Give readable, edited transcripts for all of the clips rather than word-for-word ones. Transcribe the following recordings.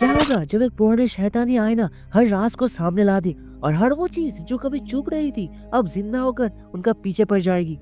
क्या होगा जब एक पुराने शैतानी आईना हर राज को सामने ला दे और हर वो चीज जो कभी चुप रही थी अब जिंदा होकर उनका पीछे पड़ जाएगी।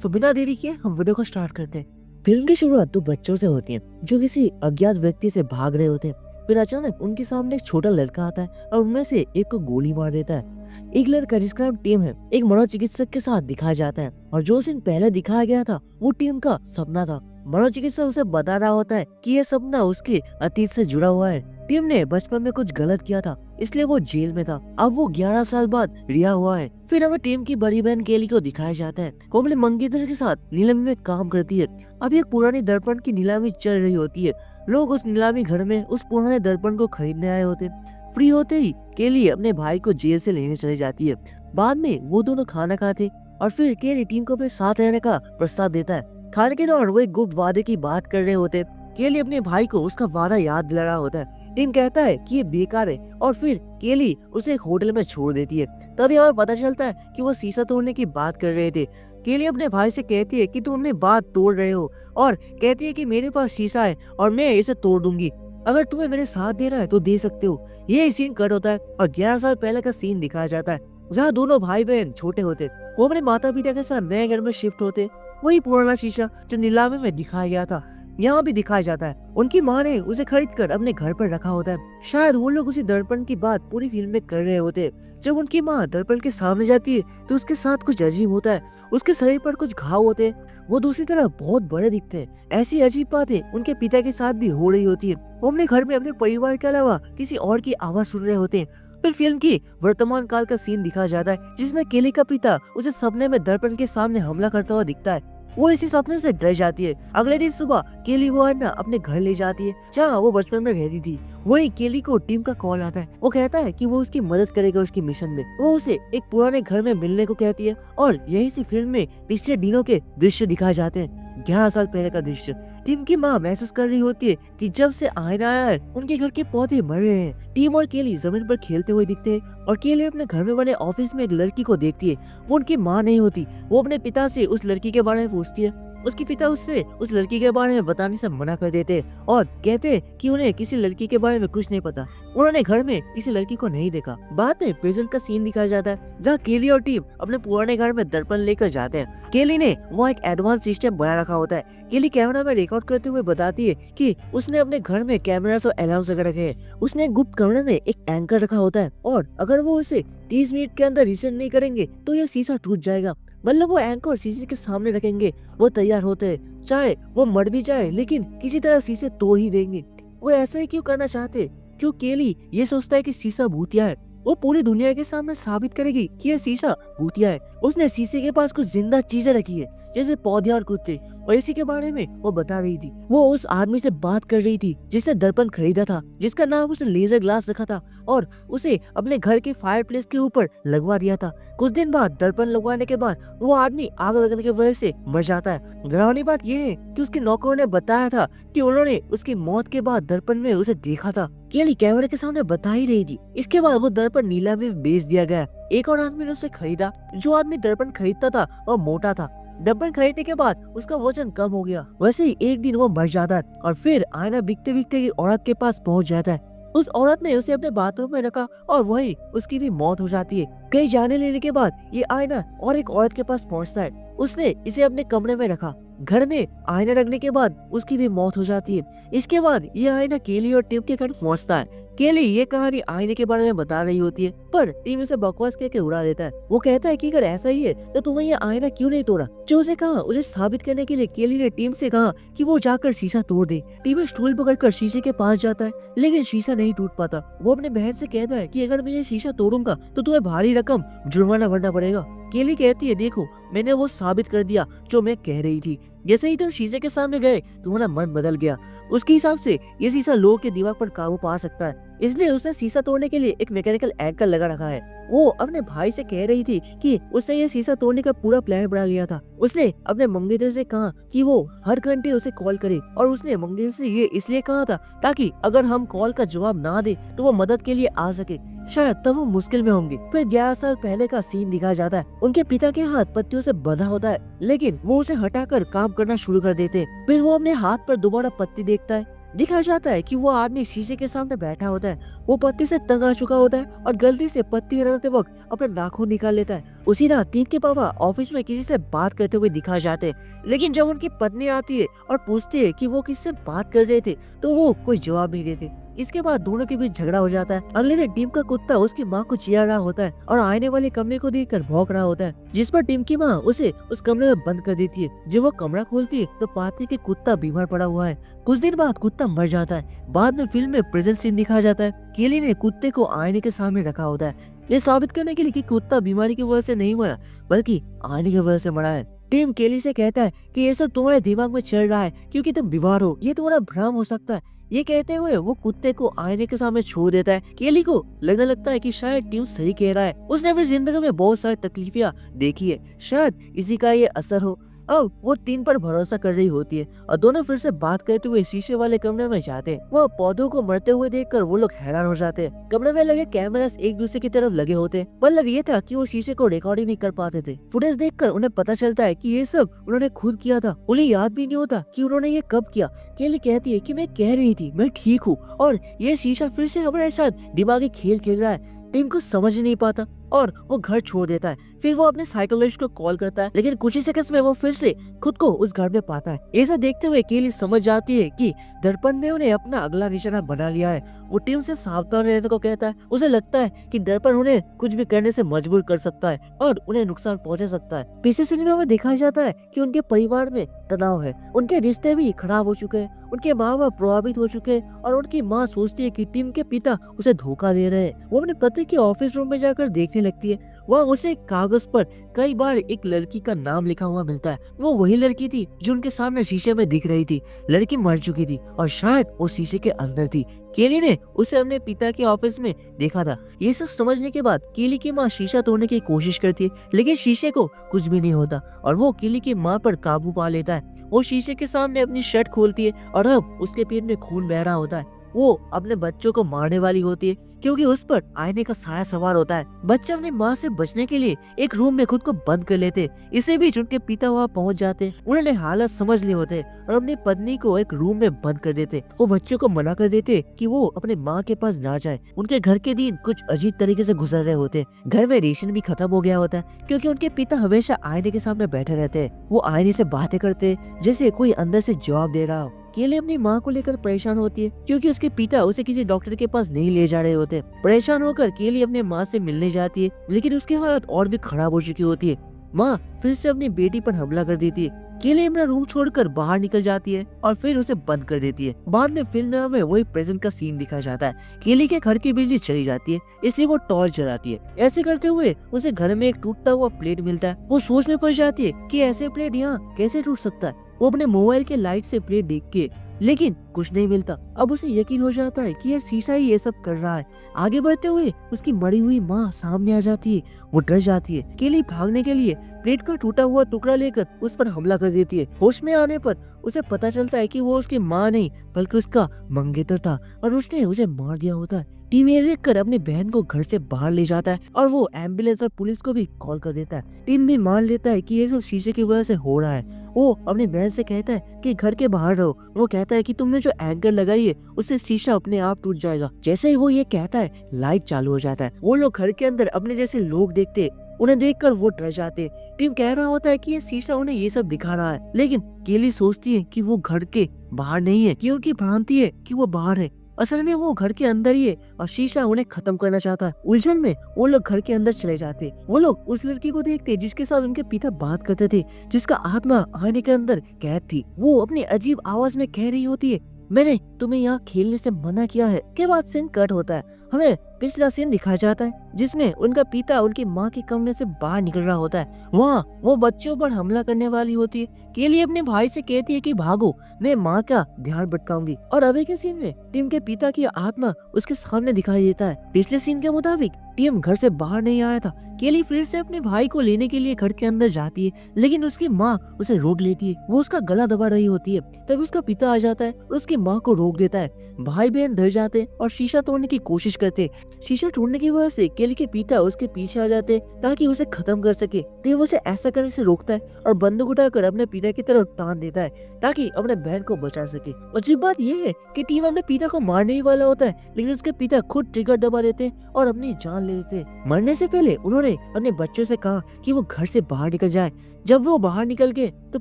तो बिना देरी किए हम वीडियो को स्टार्ट करते हैं। फिल्म की शुरुआत तो बच्चों से होती है जो किसी अज्ञात व्यक्ति से भाग रहे होते हैं। फिर अचानक उनके सामने एक छोटा लड़का आता है और उनमें से एक को गोली मार देता है। एक लड़का जिसका नाम टीम है एक मनोचिकित्सक के साथ दिखाया जाता है और जो सीन पहले दिखाया गया था वो टीम का सपना था। मनोचिकित्सक उसे बता रहा होता है कि यह सपना उसके अतीत से जुड़ा हुआ है। टीम ने बचपन में कुछ गलत किया था इसलिए वो जेल में था। अब वो 11 साल बाद रिहा हुआ है। फिर हमें टीम की बड़ी बहन केली को दिखाया जाता है। वो अपने मंगेतर के साथ नीलामी में काम करती है। अभी एक पुरानी दर्पण की नीलामी चल रही होती है। लोग उस नीलामी घर में उस पुराने दर्पण को खरीदने आए होते। फ्री होते ही केली अपने भाई को जेल से लेने चली जाती है। बाद में वो दोनों खाना खाते और फिर केली टीम को अपने साथ रहने का प्रस्ताव देता है। खाने के दौरान वो एक गुप्त वादे की बात कर रहे होते। केली अपने भाई को उसका वादा याद दिला रहा होता है। टीम कहता है कि ये बेकार है और फिर केली उसे एक होटल में छोड़ देती है। तभी हमें पता चलता है कि वो शीशा तोड़ने की बात कर रहे थे। केली अपने भाई से कहती है कि तुम अपनी बात तोड़ रहे हो और कहती है कि मेरे पास शीशा है और मैं इसे तोड़ दूंगी। अगर तुम्हें मेरे साथ देना है तो दे सकते हो। ये सीन कट होता है और 11 साल पहले का सीन दिखाया जाता है जहाँ दोनों भाई बहन छोटे होते। वो अपने माता पिता के साथ नए घर में शिफ्ट होते। वही पुराना शीशा जो नीलामी में दिखाया गया था यहाँ भी दिखाया जाता है। उनकी माँ ने उसे खरीद कर अपने घर पर रखा होता है। शायद वो लोग उसी दर्पण की बात पूरी फिल्म में कर रहे होते। जब उनकी माँ दर्पण के सामने जाती है तो उसके साथ कुछ अजीब होता है। उसके शरीर पर कुछ घाव होते हैं। वो दूसरी तरफ बहुत बड़े दिखते हैं। ऐसी अजीब बातें उनके पिता के साथ भी हो रही होती है। वो अपने घर में अपने परिवार के अलावा किसी और की आवाज सुन रहे होते हैं। फिर फिल्म की वर्तमान काल का सीन दिखाया जाता है जिसमें केली का पिता उसे सपने में दर्पण के सामने हमला करता हुआ दिखता है। वो इसी सपने से डर जाती है। अगले दिन सुबह केली को आईना अपने घर ले जाती है जहाँ वो बचपन में रहती थी। वही केली को टीम का कॉल आता है। वो कहता है कि वो उसकी मदद करेगा उसकी मिशन में। वो उसे एक पुराने घर में मिलने को कहती है और यही सी फिल्म में पिछले दिनों के दृश्य दिखाए जाते हैं। 11 साल पहले का दृश्य। टीम की माँ महसूस कर रही होती है कि जब से आईना आया है उनके घर के पौधे मर रहे हैं। टीम और केली जमीन पर खेलते हुए दिखते हैं और केली अपने घर में बने ऑफिस में एक लड़की को देखती है। वो उनकी माँ नहीं होती। वो अपने पिता से उस लड़की के बारे में पूछती है। उसके पिता उससे उस लड़की के बारे में बताने से मना कर देते और कहते कि उन्हें किसी लड़की के बारे में कुछ नहीं पता। उन्होंने घर में किसी लड़की को नहीं देखा। बाद में प्रेजेंट का सीन दिखाया जाता है जहाँ केली और टीम अपने पुराने घर में दर्पण लेकर जाते हैं। केली ने वहाँ एक एडवांस सिस्टम बना रखा होता है। केली कैमरा में रिकॉर्ड करते हुए बताती है कि उसने अपने घर में कैमरास और अलार्म्स लगा रखे हैं। उसने एक गुप्त कमरे में एक एंकर रखा होता है और अगर वो उसे 30 मिनट के अंदर रिसेट नहीं करेंगे तो यह शीशा टूट जाएगा। मतलब वो एंकर शीशे के सामने रखेंगे। वो तैयार होते हैं चाहे वो मर भी जाए लेकिन किसी तरह शीशे तोड़ ही देंगे। वो ऐसा ही क्यों करना चाहते? क्यों केली ये सोचता है कि शीशा भूतिया है। वो पूरी दुनिया के सामने साबित करेगी कि यह शीशा भूतिया है। उसने शीशे के पास कुछ जिंदा चीजें रखी है जैसे पौधे और कुत्ते और इसी के बारे में वो बता रही थी। वो उस आदमी से बात कर रही थी जिसने दर्पण खरीदा था, जिसका नाम उसने लेजर ग्लास रखा था और उसे अपने घर के फायरप्लेस के ऊपर लगवा दिया था। कुछ दिन बाद दर्पण लगवाने के बाद वो आदमी आग लगने की वजह से मर जाता है। डरावनी बात यह है कि उसके नौकरों ने बताया था कि उन्होंने उसकी मौत के बाद दर्पण में उसे देखा था। केली कैमरे के सामने बता ही रही थी। इसके बाद वो दर्पण नीलामी में बेच दिया गया। एक और आदमी ने उसे खरीदा। जो आदमी दर्पण खरीदता था वह मोटा था। दर्पण खरीदने के बाद उसका वजन कम हो गया। वैसे ही एक दिन वो मर जाता है और फिर आईना बिकते बिकते एक औरत के पास पहुंच जाता है। उस औरत ने उसे अपने बाथरूम में रखा और वही उसकी भी मौत हो जाती है। कहीं जाने लेने के बाद ये आईना और एक औरत के पास पहुंचता है। उसने इसे अपने कमरे में रखा। घर में आईना रखने के बाद उसकी भी मौत हो जाती है। इसके बाद ये आईना केली और टीम के घर पहुंचता है। केली ये कहानी आईने के बारे में बता रही होती है पर टीम इसे बकवास कह के उड़ा देता है। वो कहता है कि अगर ऐसा ही है तो तुम्हें ये आईना क्यों नहीं तोड़ा? जो उसे कहा उसे साबित करने के लिए केली ने टीम से कहा कि वो जाकर शीशा तोड़ दे। टीम स्टूल पकड़कर शीशे के पास जाता है लेकिन शीशा नहीं टूट पाता। वो अपने बहन से कहता है कि अगर मैं ये शीशा तोड़ूंगा तो तुम्हें भारी रकम जुर्माना भरना पड़ेगा। केली कहती है देखो मैंने वो साबित कर दिया जो मैं कह रही थी। जैसे ही तुम शीशे के सामने गए तुम्हारा मन बदल गया। उसके हिसाब से ये शीशा लोगों के दिमाग पर काबू पा सकता है इसलिए उसने शीशा तोड़ने के लिए एक मैकेनिकल एंकर लगा रखा है। वो अपने भाई से कह रही थी कि उससे ये शीशा तोड़ने का पूरा प्लान बना गया था। उसने अपने मंगेतर से कहा कि वो हर घंटे उसे कॉल करे और उसने मंगेतर से ये इसलिए कहा था ताकि अगर हम कॉल का जवाब ना दे तो वो मदद के लिए आ सके। शायद तब वो मुश्किल में होंगे। फिर 11 साल पहले का सीन दिखाया जाता है। उनके पिता के हाथ पत्तियों से बंधा होता है लेकिन वो उसे हटाकर काम करना शुरू कर देते। फिर वो अपने हाथ पर दोबारा पत्ती देखता है दिखाया जाता है कि वो आदमी शीशे के सामने बैठा होता है। वो पत्ती से तंग आ चुका होता है और गलती से पत्ती हटाते वक्त अपना नाखून निकाल लेता है। उसी रात टीम के पापा ऑफिस में किसी से बात करते हुए दिखाए जाते हैं, लेकिन जब उनकी पत्नी आती है और पूछती है कि वो किससे बात कर रहे थे तो वो कोई जवाब नहीं देते। इसके बाद दोनों के बीच झगड़ा हो जाता है। अगले दिन टीम का कुत्ता उसकी माँ को चिढ़ा रहा होता है और आने वाले कमरे को देखकर भौंक रहा होता है, जिस पर टीम की माँ उसे उस कमरे में बंद कर देती है। जब वो कमरा खोलती है तो पाती है कि कुत्ता बीमार पड़ा हुआ है। कुछ दिन बाद कुत्ता मर जाता है। बाद में फिल्म में प्रेजेंट सीन दिखाया जाता है। केली ने कुत्ते को आईने के सामने रखा होता है, ये साबित करने के लिए कि कुत्ता बीमारी की वजह से नहीं मरा बल्कि आईने की वजह से मरा है। टीम केली से कहता है कि ये सब तुम्हारे दिमाग में चल रहा है क्योंकि तुम बीमार हो, ये तुम्हारा भ्रम हो सकता है। ये कहते हुए वो कुत्ते को आईने के सामने छोड़ देता है। केली को लगने लगता है कि शायद टीम सही कह रहा है। उसने अपनी जिंदगी में बहुत सारी तकलीफियां देखी है, शायद इसी का ये असर हो। अब वो टीम पर भरोसा कर रही होती है और दोनों फिर से बात करते हुए शीशे वाले कमरे में जाते हैं। वो पौधों को मरते हुए देखकर वो लोग हैरान हो जाते हैं। कमरे में लगे कैमरास एक दूसरे की तरफ लगे होते हैं। मतलब ये था कि वो शीशे को रिकॉर्डिंग नहीं कर पाते थे। फुटेज देखकर उन्हें पता चलता है कि ये सब उन्होंने खुद किया था। उन्हें याद भी नहीं होता कि उन्होंने ये कब किया। केली कहती है कि मैं कह रही थी मैं ठीक हूँ और ये शीशा फिर से हमारे साथ दिमागी खेल खेल रहा है। टीम को समझ नहीं पाता और वो घर छोड़ देता है। फिर वो अपने साइकोलॉजिस्ट को कॉल करता है, लेकिन कुछ ही सेकंड्स में वो फिर से खुद को उस घर में पाता है। ऐसा देखते हुए केली समझ जाती है कि दर्पण ने उन्हें अपना अगला निशाना बना लिया है। वो टीम से सावधान रहने को कहता है। उसे लगता है कि दर्पण उन्हें कुछ भी करने से मजबूर कर सकता है और उन्हें नुकसान पहुंचा सकता है। पीछे सिनेमा में दिखाया जाता है कि उनके परिवार में तनाव है, उनके रिश्ते भी खराब हो चुके हैं, उनके माँ बाप प्रभावित हो चुके हैं और उनकी माँ सोचती है कि टीम के पिता उसे धोखा दे रहे हैं। वो अपने पति के ऑफिस रूम में जाकर देखने लगती है। वहाँ उसे कागज पर कई बार एक लड़की का नाम लिखा हुआ मिलता है। वो वही लड़की थी जो उनके सामने शीशे में दिख रही थी। लड़की मर चुकी थी और शायद वो शीशे के अंदर थी। केली ने उसे अपने पिता के ऑफिस में देखा था। ये सब समझने के बाद केली की माँ शीशा तोड़ने की कोशिश करती है, लेकिन शीशे को कुछ भी नहीं होता और वो केली की माँ पर काबू पा लेता है। वो शीशे के सामने अपनी शर्ट खोलती है और अब उसके पेट में खून बह रहा होता है। वो अपने बच्चों को मारने वाली होती है क्योंकि उस पर आईने का साया सवार होता है। बच्चे अपनी माँ से बचने के लिए एक रूम में खुद को बंद कर लेते। इसी बीच उनके पिता वहाँ पहुँच जाते। उन्होंने हालत समझ लिए होते और अपनी पत्नी को एक रूम में बंद कर देते। वो बच्चों को मना कर देते कि वो अपने माँ के पास ना जाए। उनके घर के दिन कुछ अजीब तरीके से गुजर रहे होते। घर में रेशन भी खत्म हो गया होता है क्योंकि उनके पिता हमेशा आईने के सामने बैठे रहते। वो आईने से बातें करते जैसे कोई अंदर से जवाब दे रहा हो। केली अपनी माँ को लेकर परेशान होती है क्योंकि उसके पिता उसे किसी डॉक्टर के पास नहीं ले जा रहे होते। परेशान होकर केली अपने माँ से मिलने जाती है, लेकिन उसकी हालत और भी खराब हो चुकी होती है। माँ फिर से अपनी बेटी पर हमला कर देती है। केली अपना रूम छोड़कर बाहर निकल जाती है और फिर उसे बंद कर देती है। बाद में फिल्म में वही प्रेजेंट का सीन दिखाया जाता है। केली के घर की बिजली चली जाती है, इसलिए वो टॉर्च जलाती है। ऐसे करते हुए उसे घर में एक टूटता हुआ प्लेट मिलता है। वो सोच में पड़ जाती है कि ऐसे प्लेट यहाँ कैसे टूट सकता है। वो अपने मोबाइल के लाइट से प्लेट देख के, लेकिन कुछ नहीं मिलता। अब उसे यकीन हो जाता है कि ये शीशा ही ये सब कर रहा है। आगे बढ़ते हुए उसकी मरी हुई माँ सामने आ जाती है। वो डर जाती है। केली भागने के लिए प्लेट का टूटा हुआ टुकड़ा लेकर उस पर हमला कर देती है। होश में आने पर उसे पता चलता है कि वो उसकी माँ नहीं बल्कि उसका मंगेतर था और उसने उसे मार दिया होता है। टीम ये देखकर अपनी बहन को घर से बाहर ले जाता है और वो एम्बुलेंस और पुलिस को भी कॉल कर देता है। टीम भी मान लेता है कि ये सब शीशे की वजह से हो रहा है। वो अपनी बहन से कहता है कि घर के बाहर रहो। वो कहता है कि तुमने जो एंकर लगाई है उससे शीशा अपने आप टूट जाएगा। जैसे ही वो ये कहता है लाइट चालू हो जाता है। वो लोग घर के अंदर अपने जैसे लोग देखते, उन्हें देखकर वो डर जाते। टीम कह रहा होता है कि ये शीशा उन्हें ये सब दिखा रहा है, लेकिन केली सोचती है कि वो घर के बाहर नहीं है क्योंकि भ्रांति है कि वो बाहर है। असल में वो घर के अंदर ही है और शीशा उन्हें खत्म करना चाहता है। उलझन में वो लोग घर के अंदर चले जाते। वो लोग उस लड़की को देखते जिसके साथ उनके पिता बात करते थे, जिसका आत्मा आईने के अंदर कैद थी। वो अपनी अजीब आवाज में कह रही होती है, मैंने तुम्हें यहाँ खेलने से मना किया है। के बाद सीन कट होता है। हमें पिछला सीन दिखाया जाता है जिसमें उनका पिता उनकी माँ के कमरे से बाहर निकल रहा होता है। वहाँ वो बच्चों पर हमला करने वाली होती है। केली अपने भाई से कहती है कि भागो, मैं माँ का ध्यान भटकाऊंगी। और अभी के सीन में टीम के पिता की आत्मा उसके सामने दिखाई देता है। पिछले सीन के मुताबिक टीम घर से बाहर नहीं आया था। केली फिर से अपने भाई को लेने के लिए घर के अंदर जाती है, लेकिन उसकी माँ उसे रोक लेती है। वो उसका गला दबा रही होती है। तभी उसका पिता आ जाता है और उसकी माँ को रोक देता है। भाई बहन डर जाते हैं और शीशा तोड़ने की कोशिश करते। शीशा टूटने की वजह से केली के पिता उसके पीछे आ जाते ताकि उसे खत्म कर सके। टीम उसे ऐसा करने से रोकता है और बंदूक उठाकर अपने पिता की तरफ तान देता है ताकि अपने बहन को बचा सके। अजीब बात यह है कि टीम अपने पिता को मारने ही वाला होता है, लेकिन उसके पिता खुद ट्रिगर दबा देते और अपनी जान ले लेते। मरने से पहले उन्होंने अपने बच्चों से कहा कि वो घर से बाहर निकल जाए। जब वो बाहर निकल गए तो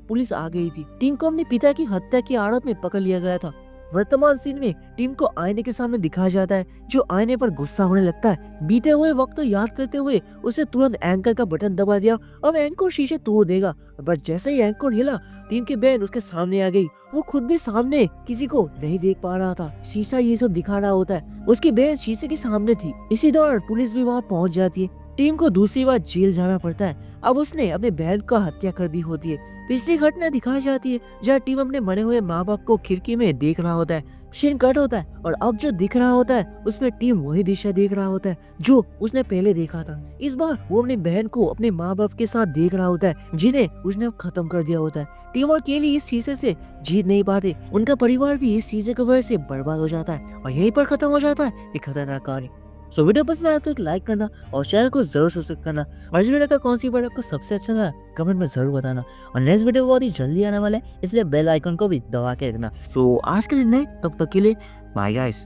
पुलिस आ गई थी। टीम को अपने पिता की हत्या की आड़त में पकड़ लिया गया था। वर्तमान सीन में टीम को आईने के सामने दिखाया जाता है, जो आईने पर गुस्सा होने लगता है। बीते हुए वक्त को याद करते हुए उसे तुरंत एंकर का बटन दबा दिया। अब एंकर शीशे तोड़ देगा, पर जैसे ही एंकर हिला, टीम की बहन उसके सामने आ गई। वो खुद भी सामने किसी को नहीं देख पा रहा था। शीशा ये सब दिखा रहा होता है। उसकी बहन शीशे के सामने थी। इसी दौरान पुलिस भी वहाँ पहुँच जाती है। टीम को दूसरी बार जेल जाना पड़ता है। अब उसने अपने बहन का हत्या कर दी होती है। पिछली घटना दिखाई जाती है जहाँ टीम अपने मरे हुए माँ बाप को खिड़की में देख रहा होता है। सीन कट होता है और अब जो दिख रहा होता है उसमें टीम वही दृश्य देख रहा होता है जो उसने पहले देखा था। इस बार वो अपनी बहन को अपने माँ बाप के साथ देख रहा होता है, जिन्हें उसने अब खत्म कर दिया होता है। टीम और केली इस शीशे से जीत नहीं पाते। उनका परिवार भी इस शीशे की वजह से बर्बाद हो जाता है और यहीं पर खत्म हो जाता है एक खतरनाक कहानी। सो वीडियो पसंद आया तो एक लाइक करना और चैनल को जरूर सब्सक्राइब करना। और इस वीडियो का कौन सी पार्ट आपको सबसे अच्छा लगा कमेंट में जरूर बताना। और नेक्स्ट वीडियो बहुत ही जल्दी आने वाला है, इसलिए बेल आइकन को भी दबा के रखना। सो आज के लिए नहीं, तब तक के लिए बाय गाइस।